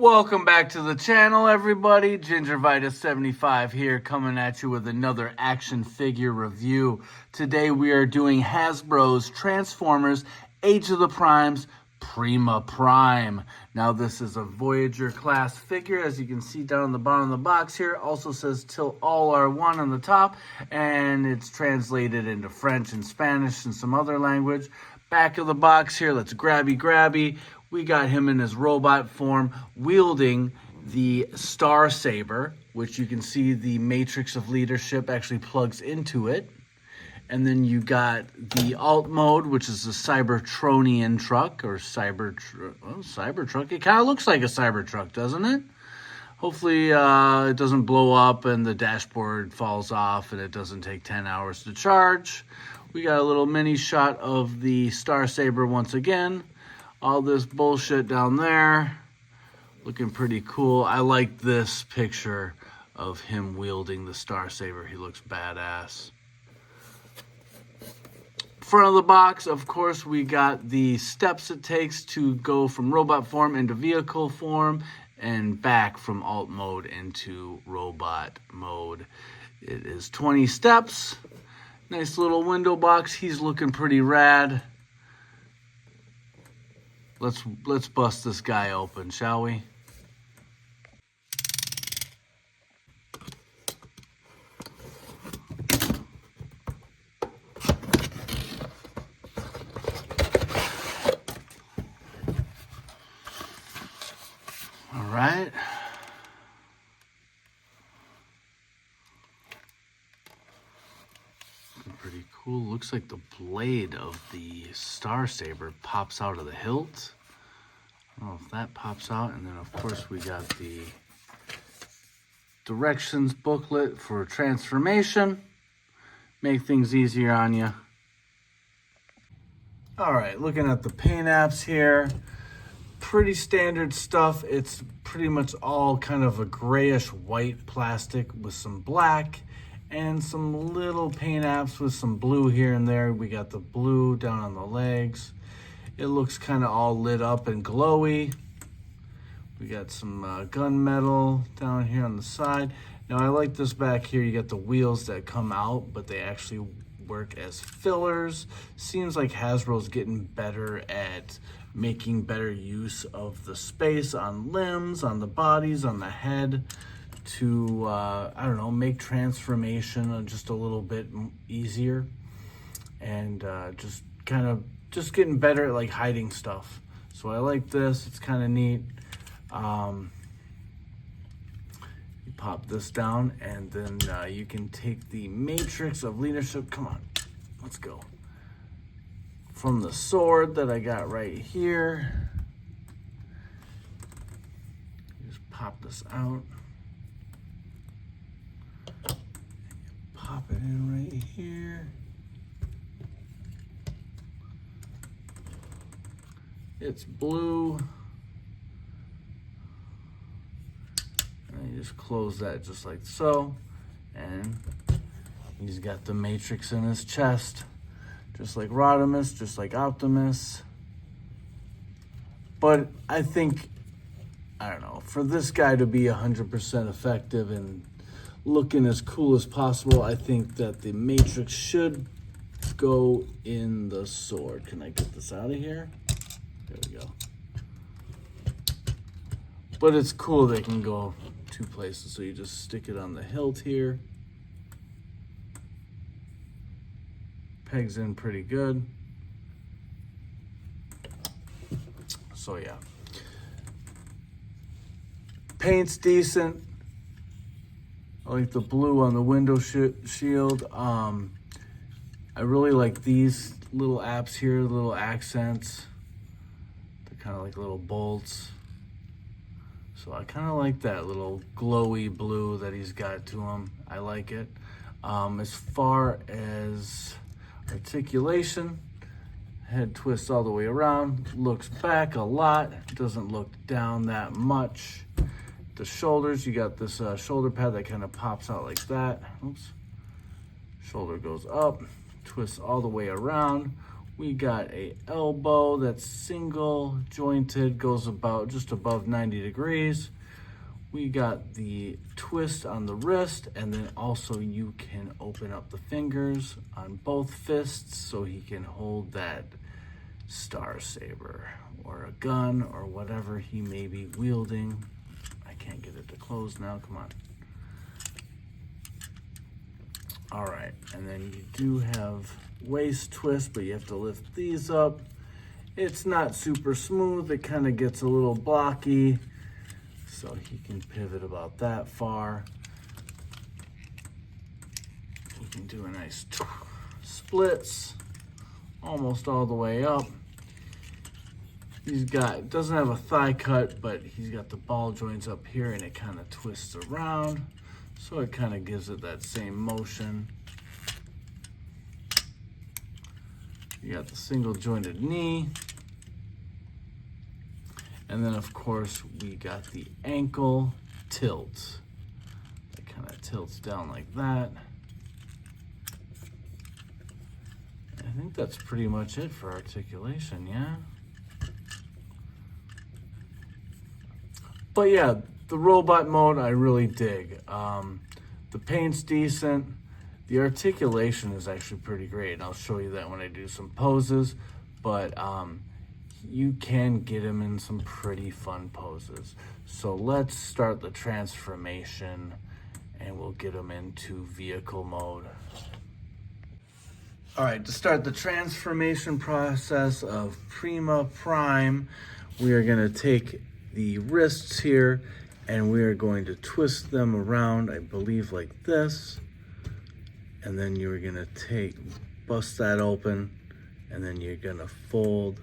Welcome back to the channel, everybody. Gingervitus75 here, coming at you with another action figure review. Today we are doing Hasbro's Transformers Age of the Primes Prima Prime. Now this is a Voyager class figure, as you can see down on the bottom of the box here. Also says "Till all are one" on the top, and it's translated into French and Spanish and some other language. Back of the box here, let's grabby. We got him in his robot form, wielding the Star Saber, which you can see the matrix of leadership actually plugs into it. And then you got the alt mode, which is the Cybertronian truck, or Cybertruck. It kind of looks like a Cybertruck, doesn't it? Hopefully it doesn't blow up and the dashboard falls off and it doesn't take 10 hours to charge. We got a little mini shot of the Star Saber once again. All this bullshit down there, looking pretty cool. I like this picture of him wielding the Star Saber. He looks badass. Front of the box, of course, we got the steps it takes to go from robot form into vehicle form and back from alt mode into robot mode. It is 20 steps. Nice little window box. He's looking pretty rad. Let's bust this guy open, shall we? All right. Pretty cool. Looks like the blade of the Star Saber pops out of the hilt. I don't know if that pops out. And then, of course, we got the directions booklet for transformation. Make things easier on you. All right, looking at the paint apps here. Pretty standard stuff. It's pretty much all kind of a grayish white plastic with some black and some little paint apps with some blue here and there. We got the blue down on the legs. It looks kind of all lit up and glowy. We got some gunmetal down here on the side. Now I like this back here. You got the wheels that come out, but they actually work as fillers. Seems like Hasbro's getting better at making better use of the space on limbs, on the bodies, on the head, to, I don't know, make transformation just a little bit easier, and just getting better at like hiding stuff. So I like this, it's kind of neat. You pop this down and then you can take the matrix of leadership, come on, let's go, from the sword that I got right here. Just pop this out. Pop it in right here. It's blue. And you just close that just like so. And he's got the matrix in his chest. Just like Rodimus, just like Optimus. But I think, I don't know, for this guy to be 100% effective and looking as cool as possible, I think that the matrix should go in the sword. Can I get this out of here? There we go. But it's cool they can go two places. So you just stick it on the hilt here. Pegs in pretty good. So yeah. Paint's decent. I like the blue on the window shield. I really like these little apps here, little accents. They're kind of like little bolts. So I kind of like that little glowy blue that he's got to him. I like it. As far as articulation, head twists all the way around, looks back a lot, doesn't look down that much. The shoulders, you got this shoulder pad that kind of pops out like that. Oops. Shoulder goes up, twists all the way around. We got a elbow that's single jointed, goes about just above 90 degrees. We got the twist on the wrist, and then also you can open up the fingers on both fists so he can hold that Star Saber or a gun or whatever he may be wielding. I can't get it to close now, come on. All right, and then you do have waist twist, but you have to lift these up. It's not super smooth, it kind of gets a little blocky, so he can pivot about that far. He can do a nice splits almost all the way up. Doesn't have a thigh cut, but he's got the ball joints up here and it kind of twists around. So it kind of gives it that same motion. You got the single jointed knee. And then of course we got the ankle tilt. It kind of tilts down like that. I think that's pretty much it for articulation, yeah? But yeah, the robot mode I really dig. The paint's decent. The articulation is actually pretty great, and I'll show you that when I do some poses. But you can get him in some pretty fun poses. So let's start the transformation, and we'll get him into vehicle mode. All right, to start the transformation process of Prima Prime, we are gonna take the wrists here and we are going to twist them around, I believe like this. And then you're gonna bust that open, and then you're gonna fold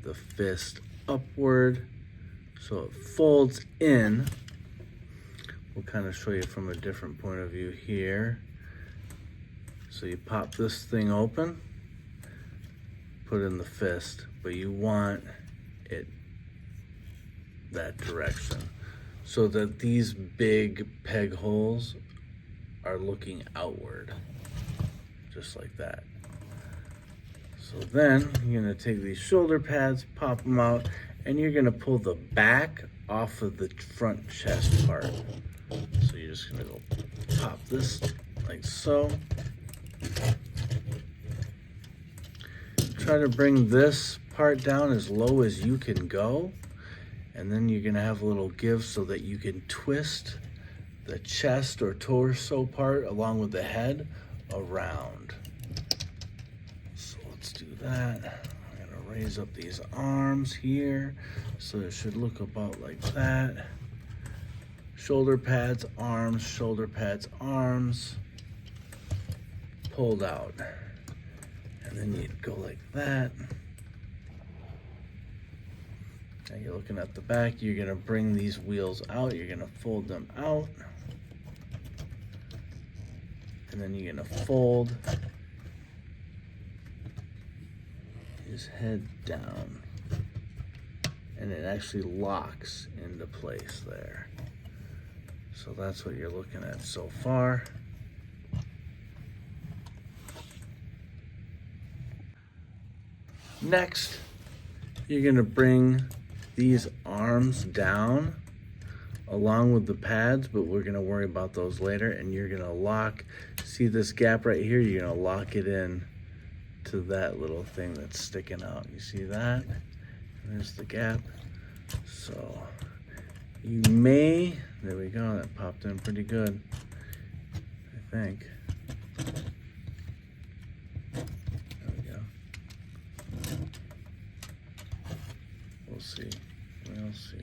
the fist upward so it folds in. We'll kind of show you from a different point of view here. So you pop this thing open, put in the fist, but you want it that direction so that these big peg holes are looking outward, just like that. So then you're gonna take these shoulder pads, pop them out, and you're gonna pull the back off of the front chest part. So you're just gonna go pop this like so. Try to bring this part down as low as you can go, and then you're gonna have a little give so that you can twist the chest or torso part along with the head around. So let's do that. I'm gonna raise up these arms here so it should look about like that. Shoulder pads, arms, shoulder pads, arms, pulled out. And then you'd go like that. Now you're looking at the back, you're gonna bring these wheels out, you're gonna fold them out. And then you're gonna fold his head down. And it actually locks into place there. So that's what you're looking at so far. Next, you're gonna bring these arms down along with the pads, but we're gonna worry about those later, and you're gonna lock, see this gap right here? You're gonna lock it in to that little thing that's sticking out. You see that? There's the gap. So you may, there we go, that popped in pretty good, I think. There we go. We'll see, we'll see.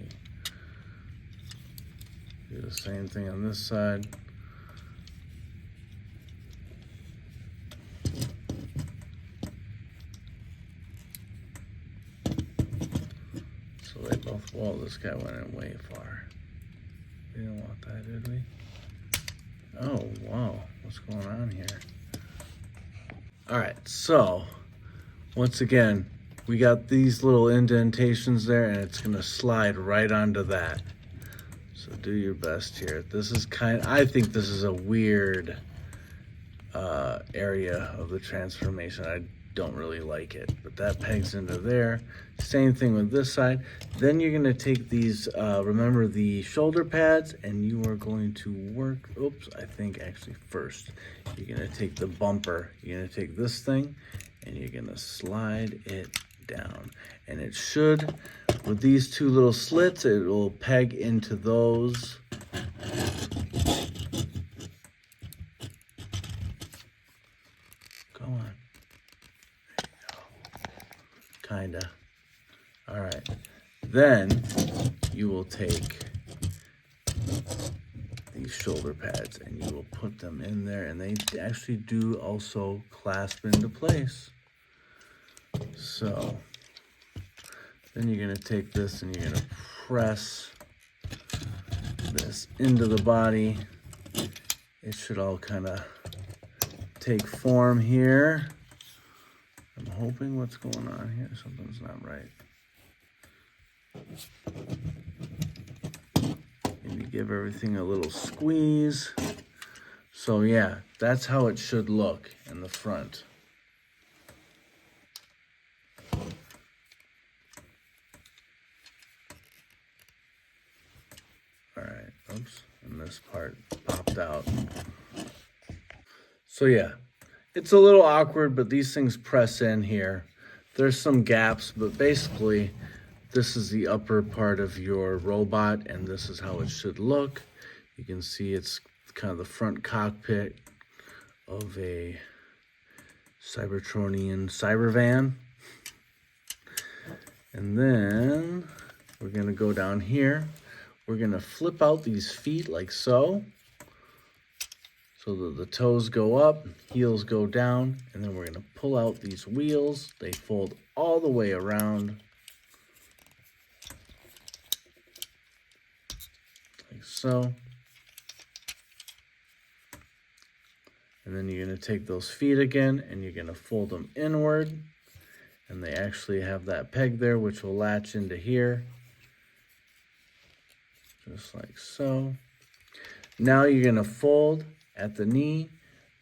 Do the same thing on this side. So they both, whoa, this guy went in way far. We didn't want that, did we? Oh, wow, what's going on here? All right, so once again, we got these little indentations there, and it's gonna slide right onto that. So do your best here. This is I think this is a weird area of the transformation. I don't really like it, but that pegs into there. Same thing with this side. Then you're gonna take these, remember the shoulder pads, and you are going to work, oops, I think actually first, you're gonna take the bumper, you're gonna take this thing, and you're gonna slide it down. And it should, with these two little slits, it will peg into those. Go on. There you go. Kinda. All right. Then you will take these shoulder pads and you will put them in there, and they actually do also clasp into place. So then you're gonna take this and you're gonna press this into the body. It should all kind of take form here. I'm hoping what's going on here, something's not right. Maybe give everything a little squeeze. So yeah, that's how it should look in the front. All right, oops, and this part popped out. So yeah, it's a little awkward, but these things press in here. There's some gaps, but basically this is the upper part of your robot, and this is how it should look. You can see it's kind of the front cockpit of a Cybertronian Cybervan. And then we're gonna go down here. We're gonna flip out these feet like so that the toes go up, heels go down, and then we're gonna pull out these wheels. They fold all the way around, like so. And then you're gonna take those feet again and you're gonna fold them inward, and they actually have that peg there which will latch into here, just like so. Now you're gonna fold at the knee,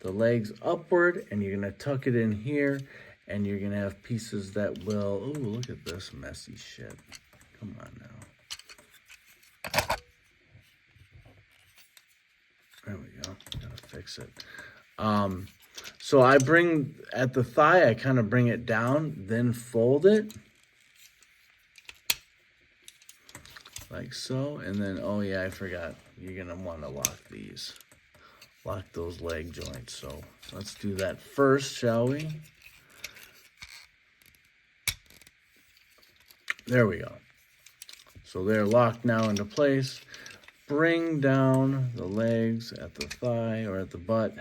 the legs upward, and you're gonna tuck it in here, and you're gonna have pieces that will, oh, look at this messy shit. Come on now. There we go, gotta fix it. So I bring, at the thigh, I kind of bring it down, then fold it. Like so, and then, oh yeah, I forgot. You're gonna wanna lock these. Lock those leg joints. So let's do that first, shall we? There we go. So they're locked now into place. Bring down the legs at the thigh or at the butt.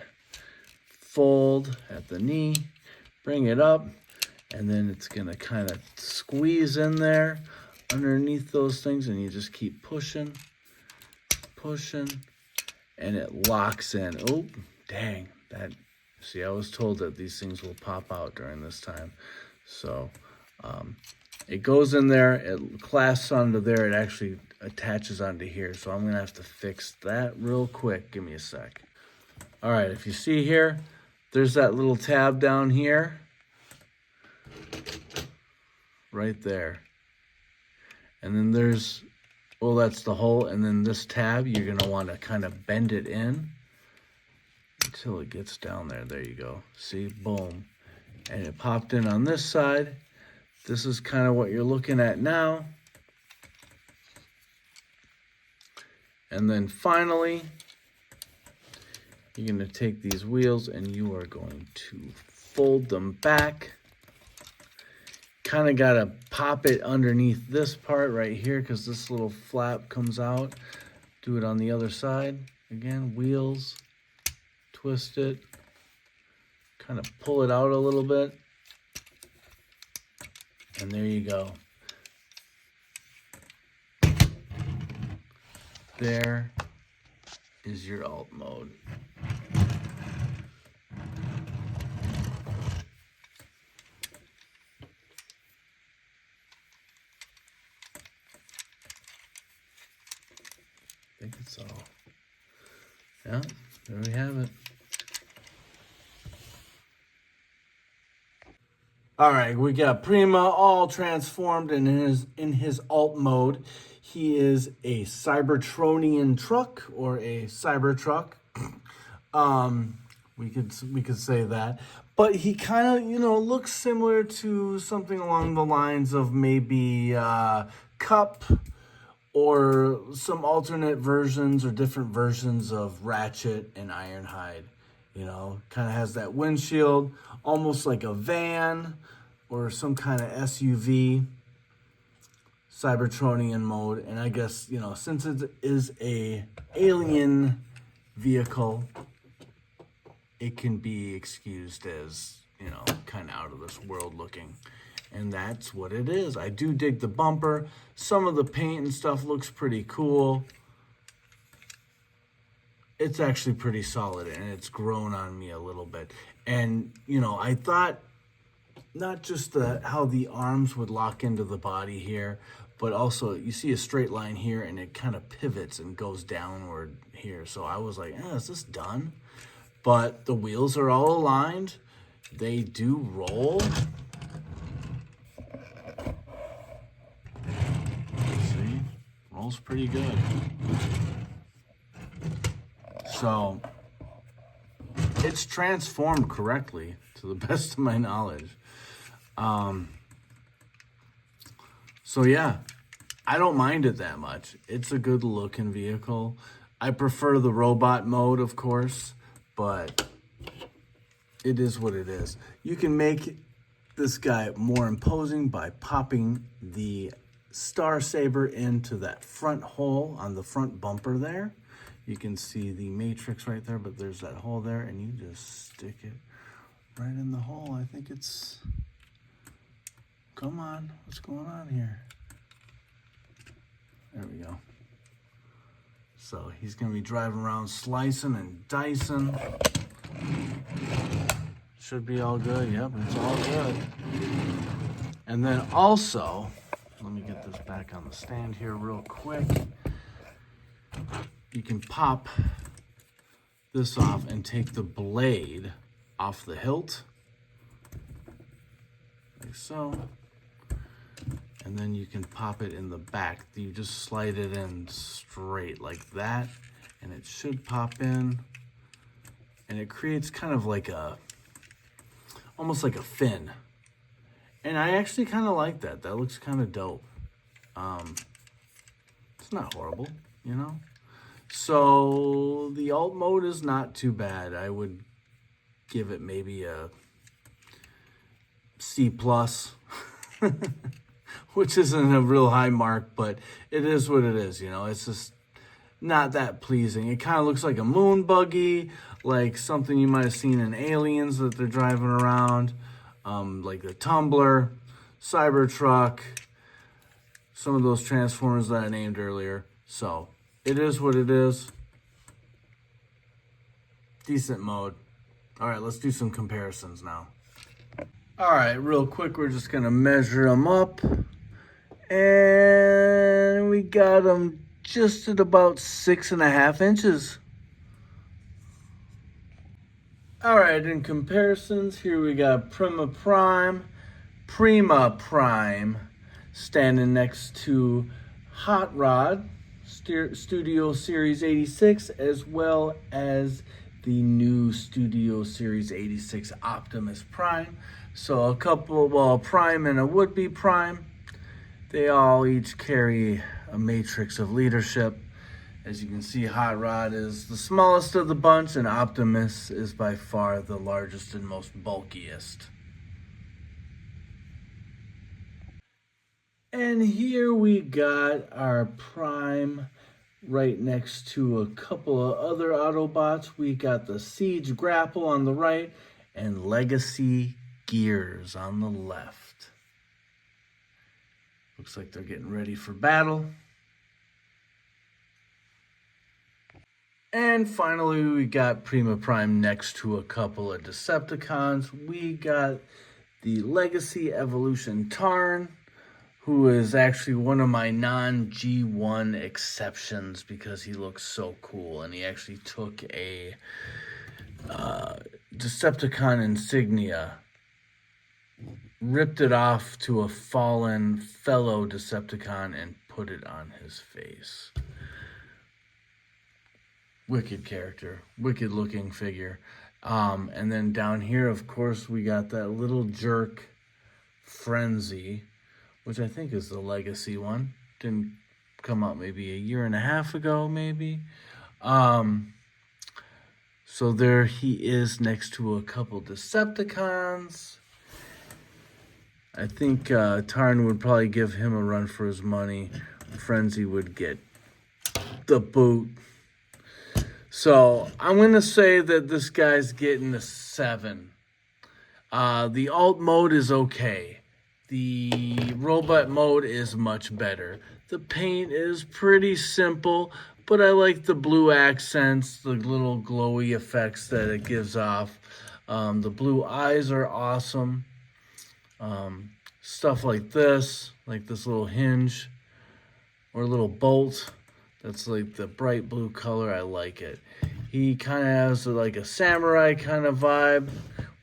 Fold at the knee. Bring it up. And then it's going to kind of squeeze in there underneath those things. And you just keep pushing, pushing. And it locks in. Oh, dang. See, I was told that these things will pop out during this time. So it goes in there, it clasps onto there, it actually attaches onto here. So I'm gonna have to fix that real quick. Give me a sec. All right, if you see here, there's that little tab down here. Right there. And then there's, well, that's the hole. And then this tab, you're gonna wanna kind of bend it in until it gets down there. There you go. See, boom. And it popped in on this side. This is kind of what you're looking at now. And then finally, you're going to take these wheels and you are going to fold them back. Kind of got to pop it underneath this part right here because this little flap comes out. Do it on the other side. Again, wheels, twist it, kind of pull it out a little bit. And there you go. There is your alt mode. I think it's all. Yeah, there we have it. All right, we got Prima all transformed in his alt mode. He is a Cybertronian truck or a Cybertruck. We could say that, but he kind of looks similar to something along the lines of maybe Cup or some alternate versions or different versions of Ratchet and Ironhide. Kind of has that windshield, almost like a van or some kind of SUV, Cybertronian mode. And I guess, since it is a alien vehicle, it can be excused as, kind of out of this world looking. And that's what it is. I do dig the bumper. Some of the paint and stuff looks pretty cool. It's actually pretty solid, and it's grown on me a little bit. And, I thought not just how the arms would lock into the body here, but also you see a straight line here, and it kind of pivots and goes downward here. So I was like, is this done? But the wheels are all aligned. They do roll. See? Rolls pretty good. So it's transformed correctly to the best of my knowledge. So yeah, I don't mind it that much. It's a good looking vehicle. I prefer the robot mode, of course, but it is what it is. You can make this guy more imposing by popping the Star Saber into that front hole on the front bumper there. You can see the matrix right there, but there's that hole there, and you just stick it right in the hole. I think it's... Come on, what's going on here? There we go. So he's gonna be driving around slicing and dicing. Should be all good. Yep, it's all good. And then also, let me get this back on the stand here real quick. You can pop this off and take the blade off the hilt, like so. And then you can pop it in the back. You just slide it in straight like that, and it should pop in. And it creates kind of like almost like a fin. And I actually kind of like that. That looks kind of dope. It's not horrible, So the alt mode is not too bad. I would give it maybe a C+, which isn't a real high mark, but it is what it is, It's just not that pleasing. It kind of looks like a moon buggy, like something you might have seen in Aliens that they're driving around, like the Tumbler, Cybertruck, some of those Transformers that I named earlier. So it is what it is. Decent mode. All right, let's do some comparisons now. All right, real quick, we're just gonna measure them up. And we got them just at about 6.5 inches. All right, in comparisons, here we got Prima Prime, standing next to Hot Rod, Studio Series 86, as well as the new Studio Series 86 Optimus Prime. So a couple, well, Prime and a would-be Prime. They all each carry a matrix of leadership. As you can see, Hot Rod is the smallest of the bunch, and Optimus is by far the largest and most bulkiest. And here we got our Prime right next to a couple of other Autobots. We got the Siege Grapple on the right and Legacy Gears on the left. Looks like they're getting ready for battle. And finally, we got Prima Prime next to a couple of Decepticons. We got the Legacy Evolution Tarn, who is actually one of my non-G1 exceptions because he looks so cool. And he actually took a Decepticon insignia ripped it off to a fallen fellow Decepticon and put it on his face. Wicked character, wicked looking figure. And then down here, of course, we got that little jerk Frenzy, which I think is the legacy one. Didn't come out maybe a year and a half ago, maybe. So there he is next to a couple Decepticons. I think Tarn would probably give him a run for his money. Frenzy would get the boot. So I'm going to say that this guy's getting a 7. The alt mode is okay. The robot mode is much better. The paint is pretty simple, but I like the blue accents, the little glowy effects that it gives off. The blue eyes are awesome. Stuff like this little hinge or little bolt. That's like the bright blue color. I like it. He kind of has like a samurai kind of vibe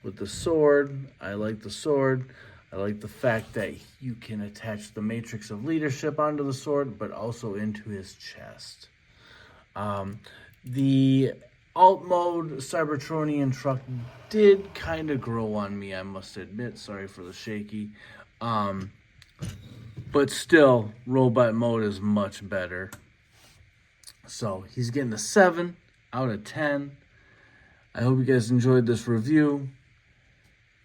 with the sword. I like the sword. I like the fact that you can attach the matrix of leadership onto the sword, but also into his chest. The alt mode Cybertronian truck did kind of grow on me, I must admit. Sorry for the shaky. But still, robot mode is much better. So he's getting a 7 out of 10. I hope you guys enjoyed this review.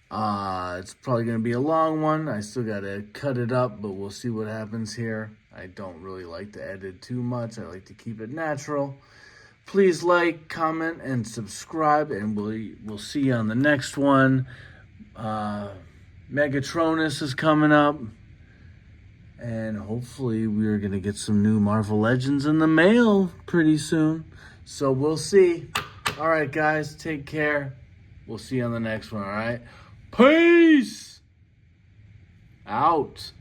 It's probably going to be a long one. I still got to cut it up, but we'll see what happens here. I don't really like to edit too much. I like to keep it natural. Please like, comment, and subscribe, and we'll see you on the next one. Megatronus is coming up. And hopefully we're going to get some new Marvel Legends in the mail pretty soon. So we'll see. All right, guys, take care. We'll see you on the next one, all right? Peace! Out.